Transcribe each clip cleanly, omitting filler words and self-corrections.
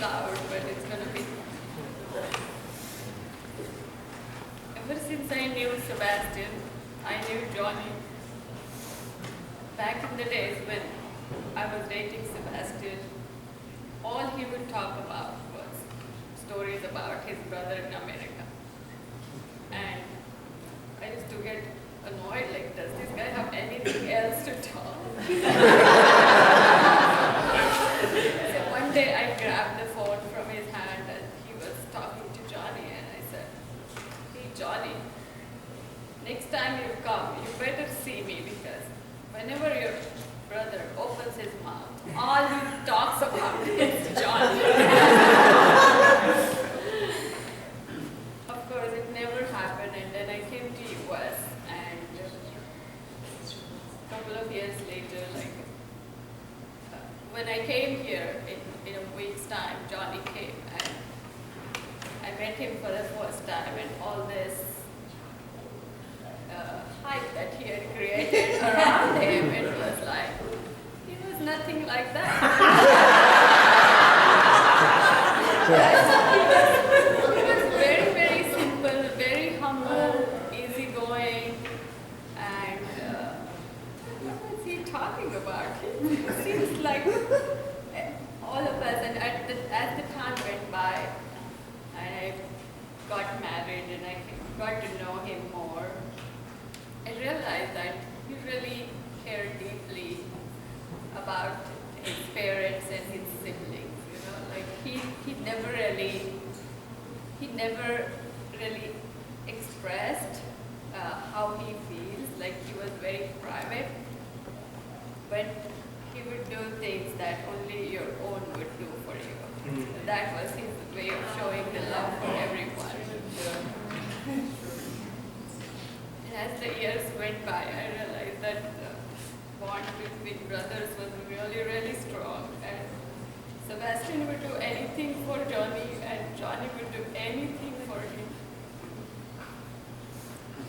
loud, but it's going to be. Ever since I knew Sebastian, I knew Johnny. Back in the days when I was dating Sebastian, all he would talk about was stories about his brother in America. And I used to get annoyed, like, does this guy have anything else to talk? So one day I grabbed the phone from his hand and he was talking to Johnny, and I said, hey Johnny, next time you come, you better see me, because whenever your brother opens his mouth, all he talks about is Johnny. Of course, it never happened, and then I came to US, and a couple of years later, when I came here in a week's time, Johnny came, and I met him for the first time, and all this hype that he had created around him, it was like, he was nothing like that. He was very, very simple, very humble, easygoing, and what was he talking about? It seems like all of us, and as the time went by, and I got married and I got to know him more, I realized that he really cared deeply about his parents and his siblings. You know, like he never really expressed how he feels. Like, he was very private, but he would do things that only your own would do for you. That was his way of showing the love for everyone. And as the years went by, I realized that the bond between brothers was really, really strong. And Sebastian would do anything for Johnny, and Johnny would do anything for him.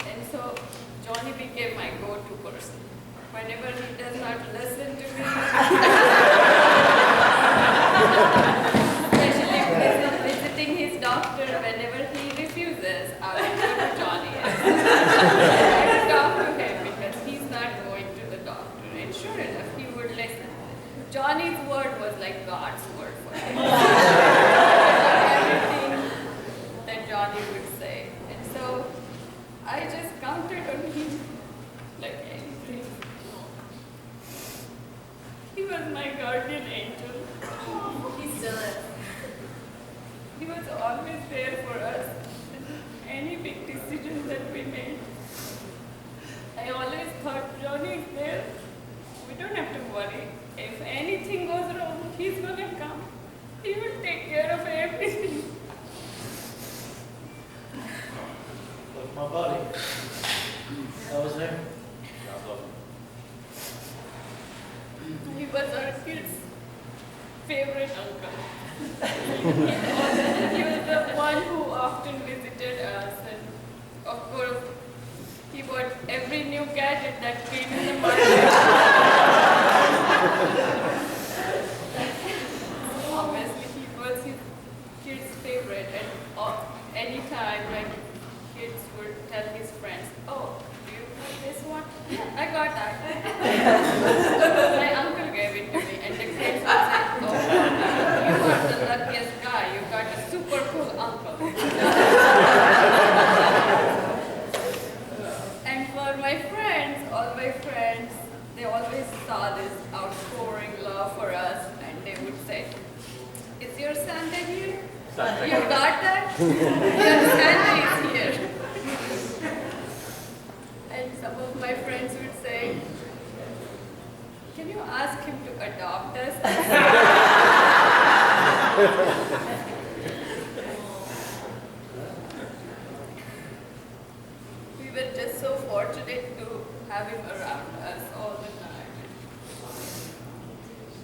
And so Johnny became my go-to person. Whenever he does not listen to me, especially visiting his doctor, whenever he refuses, I will go to Johnny. I would talk to him because he's not going to the doctor. And sure enough, he would listen. Johnny's word was like God's word for him. Everything that Johnny would say. And so I just counted on him like anything. He was my guardian angel. He still is. He was always there for us. Any big decision that we made, I always thought, Johnny is there. We don't have to worry. If anything goes wrong, he's going to come. He will take care of everything. Love my body. That was there. He was our kids' favorite uncle. He was the one who often visited us, and of course, he bought every new gadget that came in the market. Obviously, he was his kids' favorite, and anytime when kids would tell his friends, oh, do you have this one? Yeah, I got that. My uncle gave it to me, and the kids would say, oh, you are the luckiest guy, you got a super cool uncle. And for my friends, all my friends, they always saw this outpouring love for us, and they would say, is your Santa here? You got that? Your Santa is here. And some of my friends would say, can you ask him to adopt us? We were just so fortunate to have him around us all the time.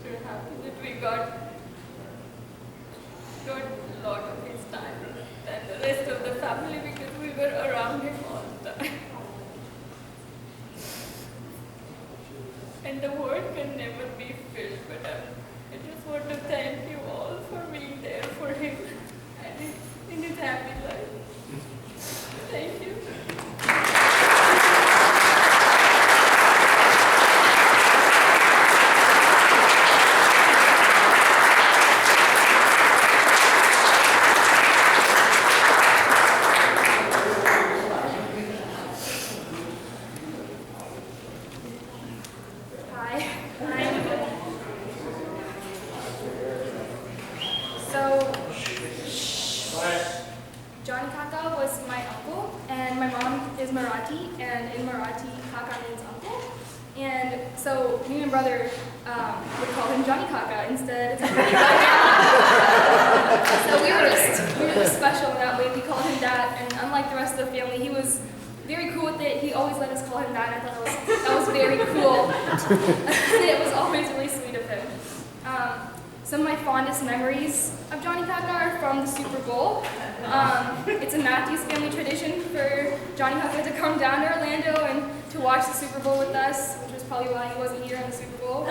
We're happy that we got a lot of his time than the rest of the family, because we were around him all the time. And the word can never be filled, but I just want to thank you all for being there So, Johnny Kaka was my uncle, and my mom is Marathi, and in Marathi, Kaka means uncle. And so me and my brother would call him Johnny Kaka instead. So we were just special in that way. We called him Dad, and unlike the rest of the family, he was very cool with it. He always let us call him Dad. I thought that was very cool. It was always really sweet of him. Some of my fondest memories of Johnny Kaka are from the Super Bowl. It's a Mathews family tradition for Johnny Kaka to come down to Orlando and to watch the Super Bowl with us, which was probably why he wasn't here on the Super Bowl.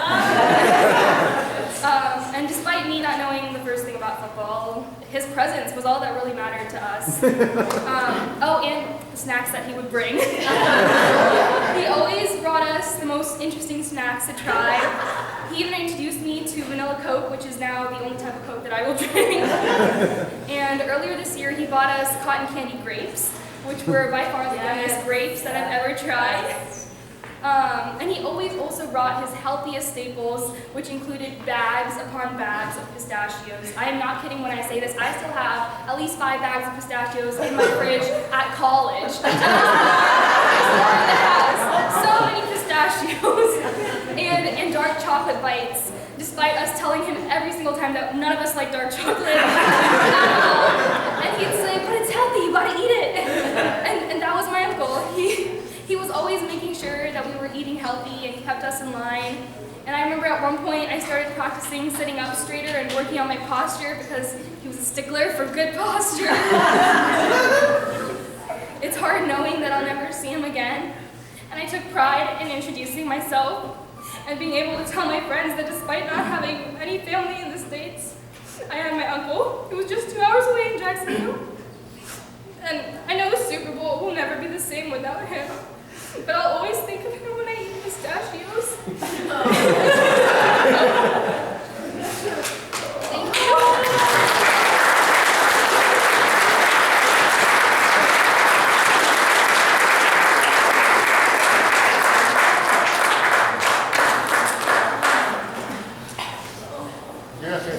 And despite me not knowing the first thing about football, his presence was all that really mattered to us. Oh, and the snacks that he would bring. He always brought us the most interesting snacks to try. He even introduced me to vanilla Coke, which is now the only type of Coke that I will drink. And earlier this year, he bought us cotton candy grapes, which were by far the youngest grapes that I've ever tried. And he always also brought his healthiest staples, which included bags upon bags of pistachios. I am not kidding when I say this. I still have at least 5 bags of pistachios in my fridge at college. So many pistachios and dark chocolate bites, despite us telling him every single time that none of us like dark chocolate at all. And he'd say, but it's healthy, you gotta eat it. And that was my uncle. He was always making sure that we were eating healthy and kept us in line. And I remember at one point I started practicing sitting up straighter and working on my posture because he was a stickler for good posture. It's hard knowing that I'll never see him again. And I took pride in introducing myself and being able to tell my friends that despite not having any family in the States, I had my uncle who was just 2 hours away in Jacksonville. And I know the Super Bowl will never be the same without him, but I'll always think of him when I eat pistachios.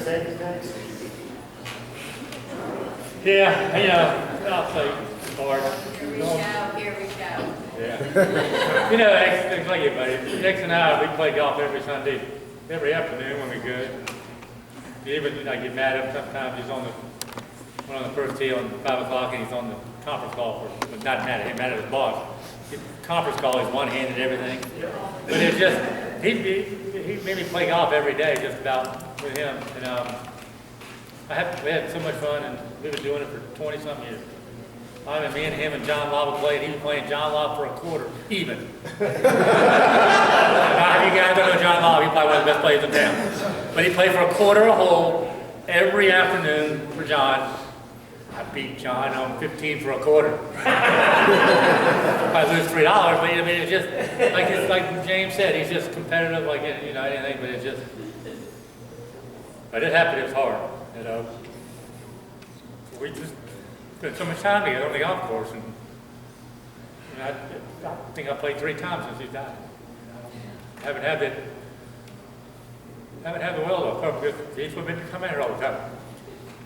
Thank you. Yeah, I'll play hard. Here we go. Yeah. It's like it, buddy. Nick and I, we play golf every Sunday, every afternoon when we could. Even I get mad at him sometimes. He's on the first tee on 5 o'clock, and he's on the conference call for. Not mad at him, mad at his boss. The conference call is one-handed everything. But it's just he made me play golf every day, just about with him. And we had so much fun, and we've been doing it for 20-something years. Me and him and John Law would play, and he was playing John Law for a quarter, even. If you guys don't know John Law, he's probably one of the best players in town. But he played for a quarter a hole every afternoon for John. I beat John on 15 for a quarter. I lose $3, but it's just, like James said, he's just competitive like anything, but it's just, but it happened, it was hard. We just spent so much time together on the golf course, and I think I played 3 times since he died. I haven't had the will to come because he's been coming here all the time.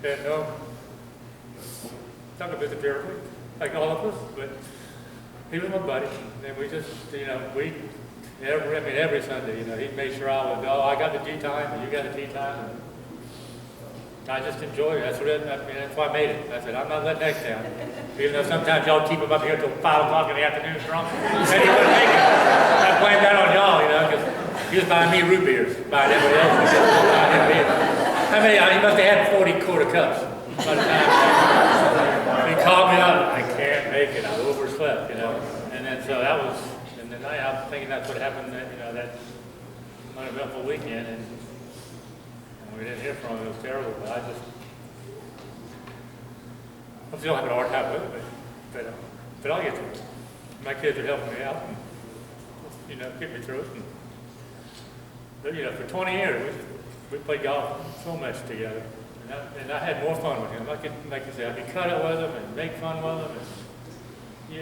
And not a visit terribly, like all of us, but he was my buddy, and we just, every Sunday, he made sure I was, I got the tee time, and you got the tee time. And I just enjoyed it. That's why I made it. I said, I'm not letting X down. Even though sometimes y'all keep him up here till 5 o'clock in the afternoon drunk, and he wouldn't make it. I blamed that on y'all, because he was buying me root beers, buying everybody else. He must have had 40 quarter cups by the time he called me up. I can't make it. I overslept, And then so that was, and then I'm thinking that's what happened, that uneventful weekend. And we didn't hear from him. It was terrible, but I'm still having a hard time with it, but I'll get through it. My kids are helping me out, and, get me through it. But, for 20 years, we played golf so much together, and I had more fun with him. Like you said, I could cut it with him and make fun with him.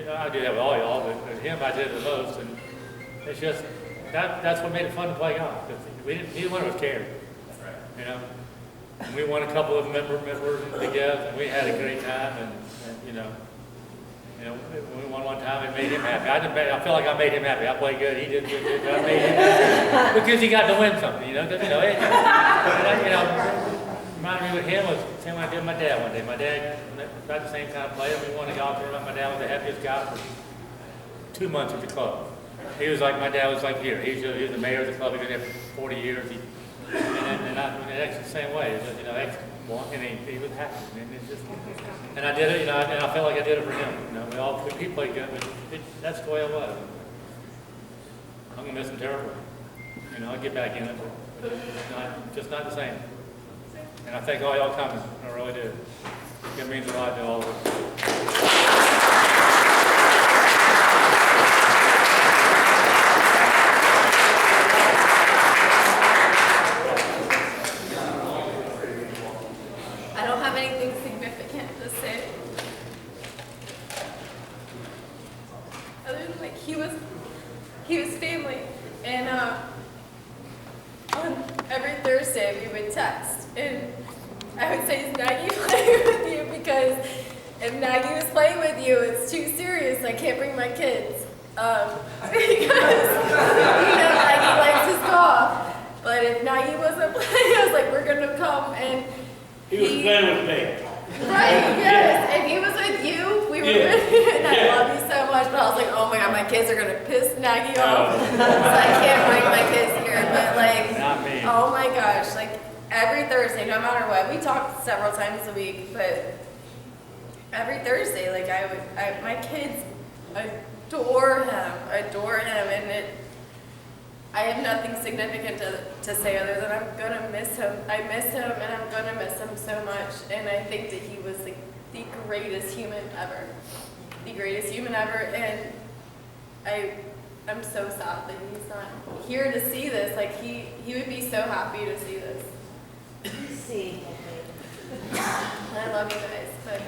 And, I did that with all y'all, but with him, I did it the most. And it's just that's what made it fun to play golf. Because neither one of us cared. And we won a couple of members together, and we had a great time. And when we won one time, it made him happy. I feel like I made him happy. I played good. He did good. But I made him happy because he got to win something. Reminded me with him was the same way I did with my dad one day. My dad, about the same time, played. We won a golf tournament. My dad was the happiest guy for 2 months at the club. He was like, my dad was like here. He was the mayor of the club. He'd been there for 40 years. And X the same way. X won, and he was happy. And I did it, and I felt like I did it for him. He played good, but that's the way it was. I'm gonna miss him terribly. I'll get back in it, but it's just not the same. And I thank all y'all coming. I really do. It means a lot to all of us. I don't have anything significant to say. Other than like he was family, and on every Thursday we would text, and I would say, "Is Maggie playing with you?" Because if Maggie was playing with you, it's too serious. I can't bring my kids because Maggie likes his golf. But if Maggie wasn't playing, I was like, "We're gonna come," and he was playing with me. Right, yes. If he was with you, we were and I love you so much, but I was like, oh my god, my kids are gonna piss Maggie off. So I can't bring my kids here. But like, Not me. oh my gosh, like every Thursday, no matter what, we talked several times a week, but every Thursday, like my kids adore him, and I have nothing significant to say other than I'm gonna miss him. I miss him, and I'm gonna miss him so much. And I think that he was the greatest human ever. The greatest human ever. And I'm so sad that he's not here to see this. Like he would be so happy to see this. I love you guys. But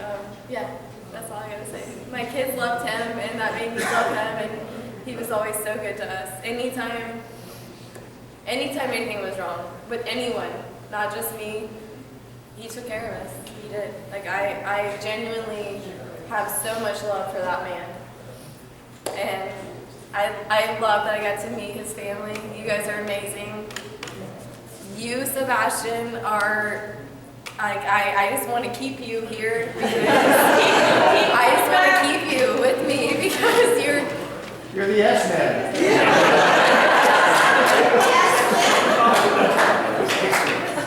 yeah, that's all I gotta say. My kids loved him, and that made me love him, and he was always so good to us. Anytime anything was wrong with anyone, not just me, he took care of us. He did. Like I genuinely have so much love for that man. And I love that I got to meet his family. You guys are amazing. You, Sebastian, are I just want to keep you here because I just want to keep you with me because You're the Xman.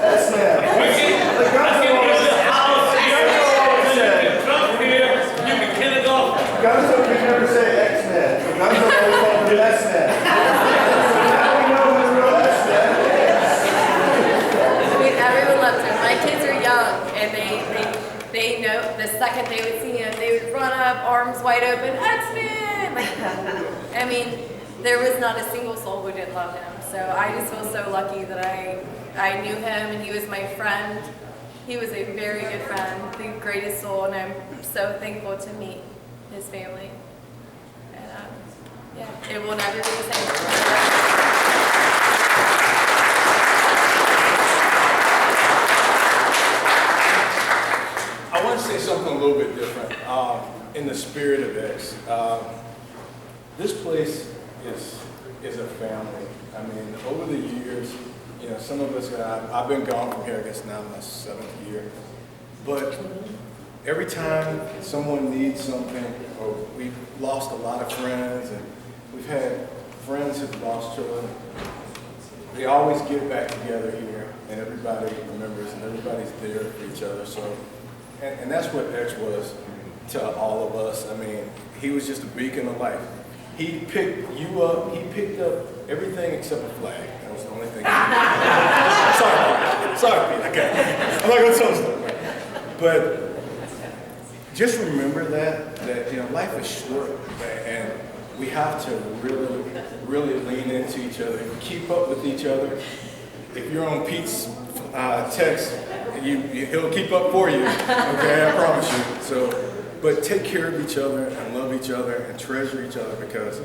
Xman. The guns are always Guns don't never say Xman. The guns are always called the Xman. Now we know who the real Xman I mean, everyone loves him. My kids are young, and they know the second they would see him, they would run up, arms wide open, Xman! Like, I mean, there was not a single soul who didn't love him. So I just feel so lucky that I knew him, and he was my friend. He was a very good friend, the greatest soul, and I'm so thankful to meet his family. And yeah, it will never be the same. I want to say something a little bit different in the spirit of X. This place is a family. I mean, over the years, some of us, I've been gone from here, I guess now my 7th year. But every time someone needs something, or we've lost a lot of friends, and we've had friends who've lost children, they always get back together here, and everybody remembers, and everybody's there for each other. So, and that's what X was to all of us. I mean, he was just a beacon of light. He picked you up. He picked up everything except a flag. That was the only thing. Sorry, Pete. Okay, I'm not gonna tell you stuff. But just remember that life is short, and we have to really, really lean into each other, keep up with each other. If you're on Pete's text, he'll keep up for you. Okay, I promise you. So. But take care of each other and love each other and treasure each other because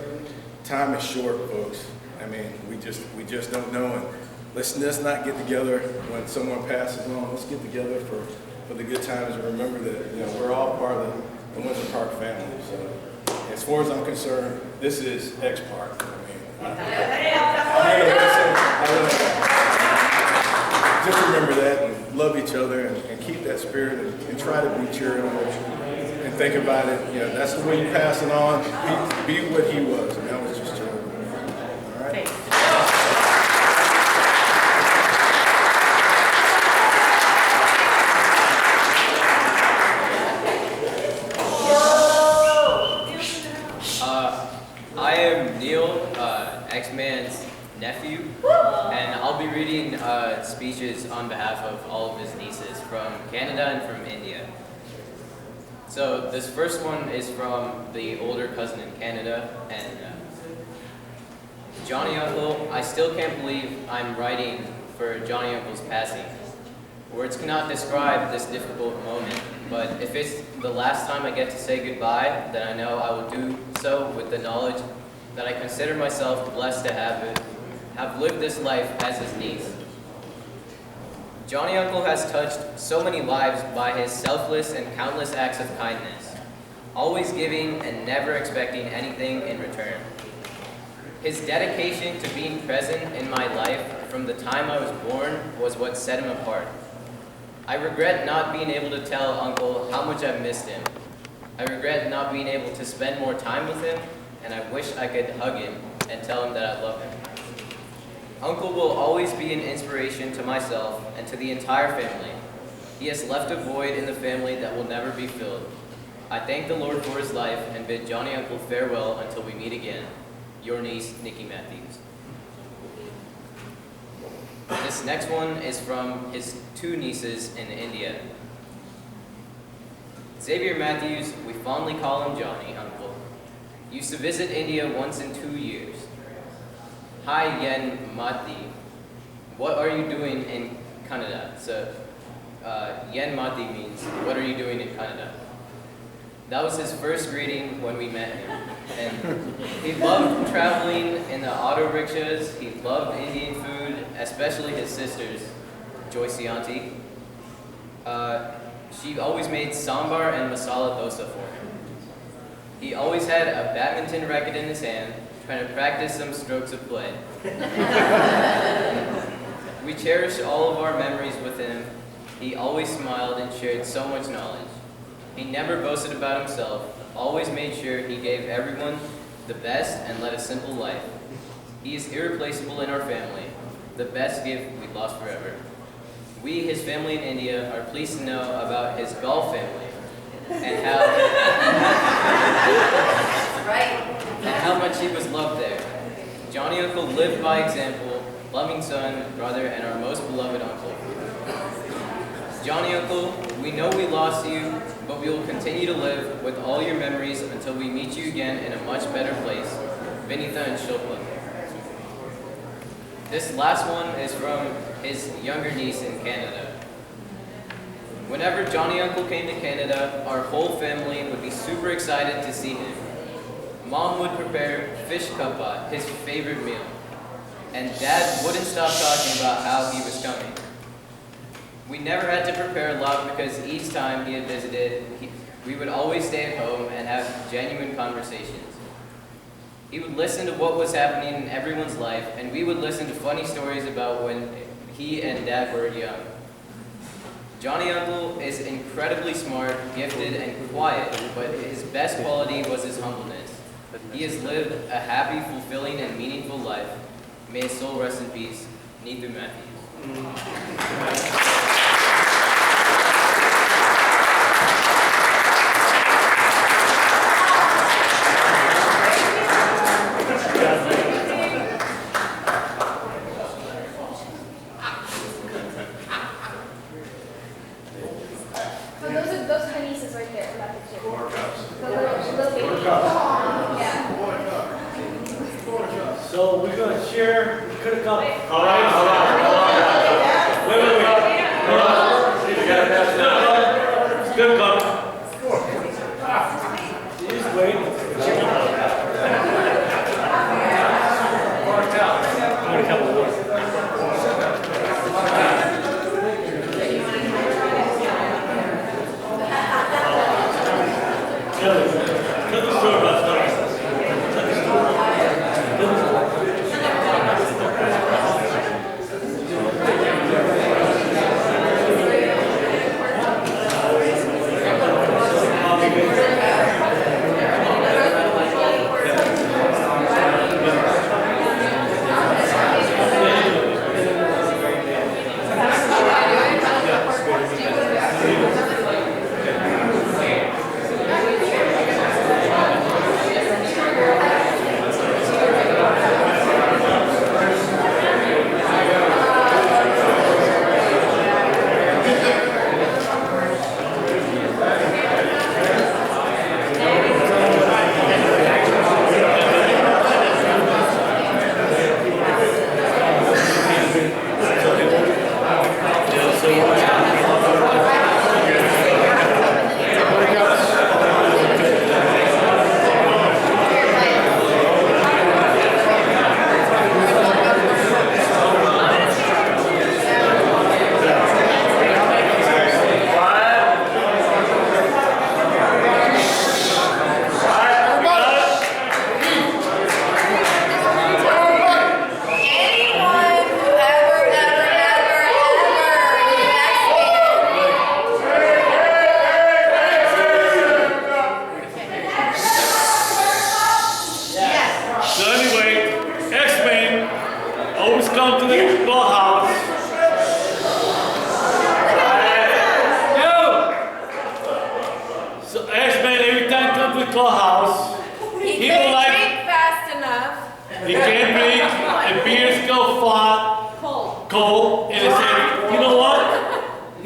time is short, folks. I mean, we just don't know. And let's not get together when someone passes on. Let's get together for the good times and remember that we're all part of the Windsor Park family. So as far as I'm concerned, this is X Park. Just remember that and love each other and keep that spirit and try to be charitable and think about it. That's the way you pass it on. Be what he was, and that was just charitable. All right? I am Neil, Xman's nephew, and I'll be reading speeches on behalf of all of his nieces from Canada and from India. So this first one is from the older cousin in Canada, and Johnny Uncle, I still can't believe I'm writing for Johnny Uncle's passing. Words cannot describe this difficult moment, but if it's the last time I get to say goodbye, then I know I will do so with the knowledge that I consider myself blessed to have lived this life as his niece. Johnny Uncle has touched so many lives by his selfless and countless acts of kindness, always giving and never expecting anything in return. His dedication to being present in my life from the time I was born was what set him apart. I regret not being able to tell Uncle how much I've missed him. I regret not being able to spend more time with him, and I wish I could hug him and tell him that I love him. Uncle will always be an inspiration to myself and to the entire family. He has left a void in the family that will never be filled. I thank the Lord for his life and bid Johnny Uncle farewell until we meet again. Your niece, Nikki Mathews. This next one is from his two nieces in India. Xavier Mathews, we fondly call him Johnny Uncle, used to visit India once in 2 years. Hi Yen Mati, what are you doing in Canada? So Yen Mati means, what are you doing in Canada? That was his first greeting when we met him. And he loved traveling in the auto rickshaws. He loved Indian food, especially his sister's, Joyce auntie. She always made sambar and masala dosa for him. He always had a badminton racket in his hand, trying to practice some strokes of play. We cherish all of our memories with him. He always smiled and shared so much knowledge. He never boasted about himself, always made sure he gave everyone the best and led a simple life. He is irreplaceable in our family, the best gift we lost forever. We, his family in India, are pleased to know about his golf family and how much he was loved there. Johnny Uncle lived by example, loving son, brother, and our most beloved uncle. Johnny Uncle, we know we lost you, but we will continue to live with all your memories until we meet you again in a much better place. Vinitha and Shilpa. This last one is from his younger niece in Canada. Whenever Johnny Uncle came to Canada, our whole family would be super excited to see him. Mom would prepare fish kappa, his favorite meal, and Dad wouldn't stop talking about how he was coming. We never had to prepare a lot because each time he had visited, we would always stay at home and have genuine conversations. He would listen to what was happening in everyone's life, and we would listen to funny stories about when he and Dad were young. Johnny Uncle is incredibly smart, gifted, and quiet, but his best quality was his humbleness. He has lived a happy, fulfilling, and meaningful life. May his soul rest in peace. Neither Mathews. Those are the nieces right there in that picture. Four cups. The little baby. Yeah. So we're going to share, cut a cup. Hold on. Wait. Hold on. You gotta pass it out. Good cup. Just wait. I want a cup of water.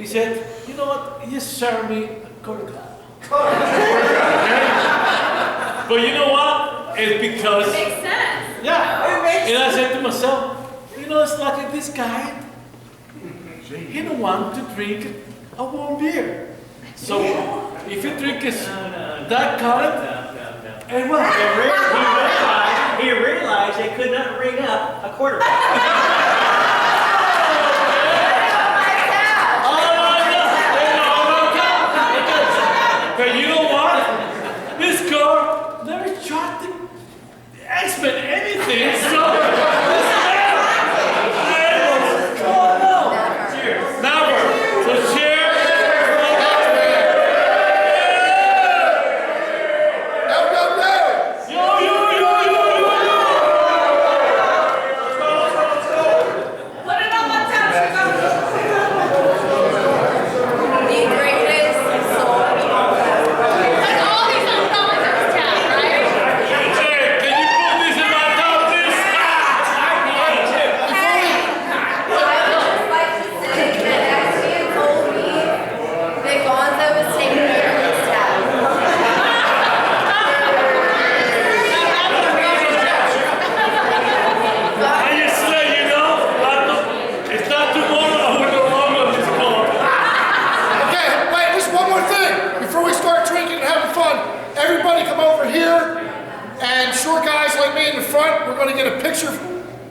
he said, you know what, you just serve me a quarter cup. But you know what? It's because, Makes sense. yeah. And I said to myself, you know, it's like this guy, he don't want to drink a warm beer. So if you drink that current, and what? He realized they could not ring up a quarter. But you know what? This car never charged the Xman anything, so never. So cheers. Yo, yo, yo, yo, yo, yo. Put it on my tab. The greatest soul of all time. Like all these on Valentine's tab, right? Hey, can you put this in my top, please? I would just like to say that Xman told me that Gonzo was taking over his tab. I just let you know, it's not tomorrow when the logo is called. Okay, wait, just one more thing. Before we start drinking and having fun, everybody come over here. And short guys like me in the front, we're going to get a picture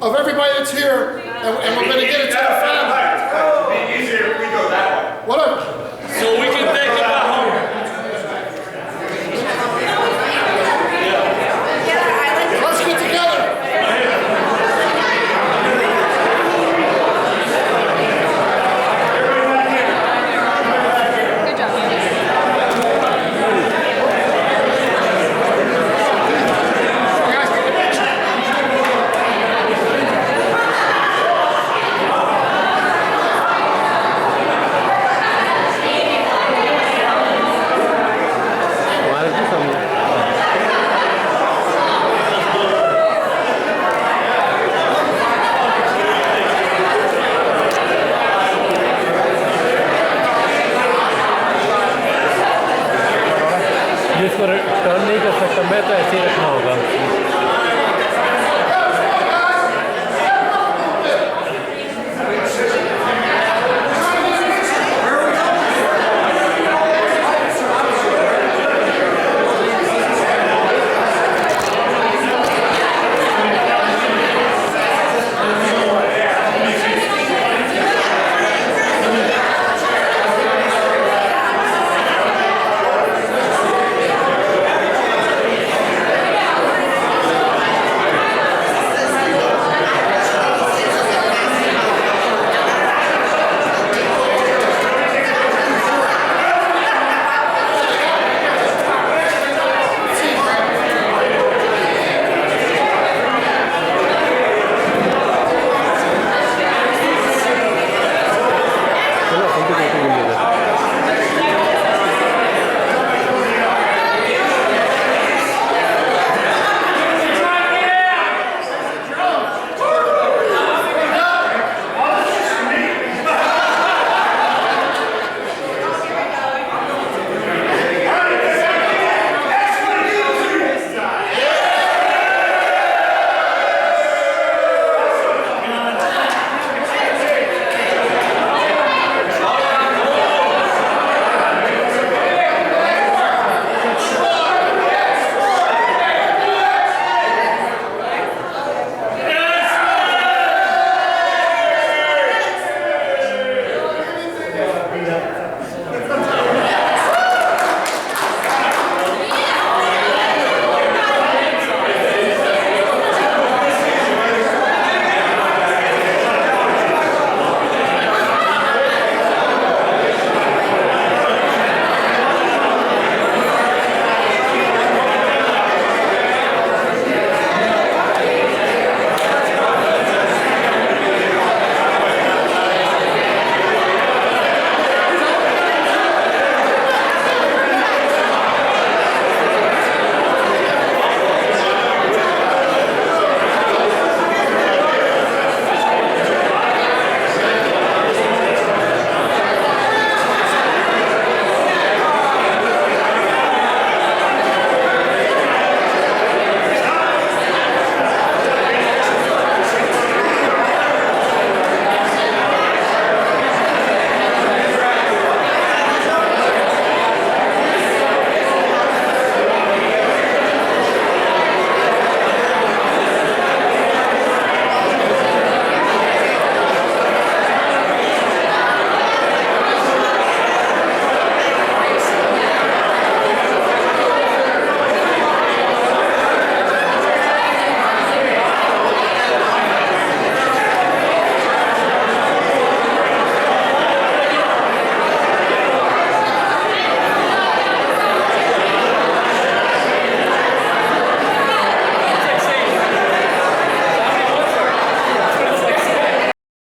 of everybody that's here. And we're going to get it to the family. It'd be easier if we go that way. Whatever. So we can take it back home. Let's get together. Good job. जिसको turn नहीं कर सकता मैं तो ऐसे ही रखना होगा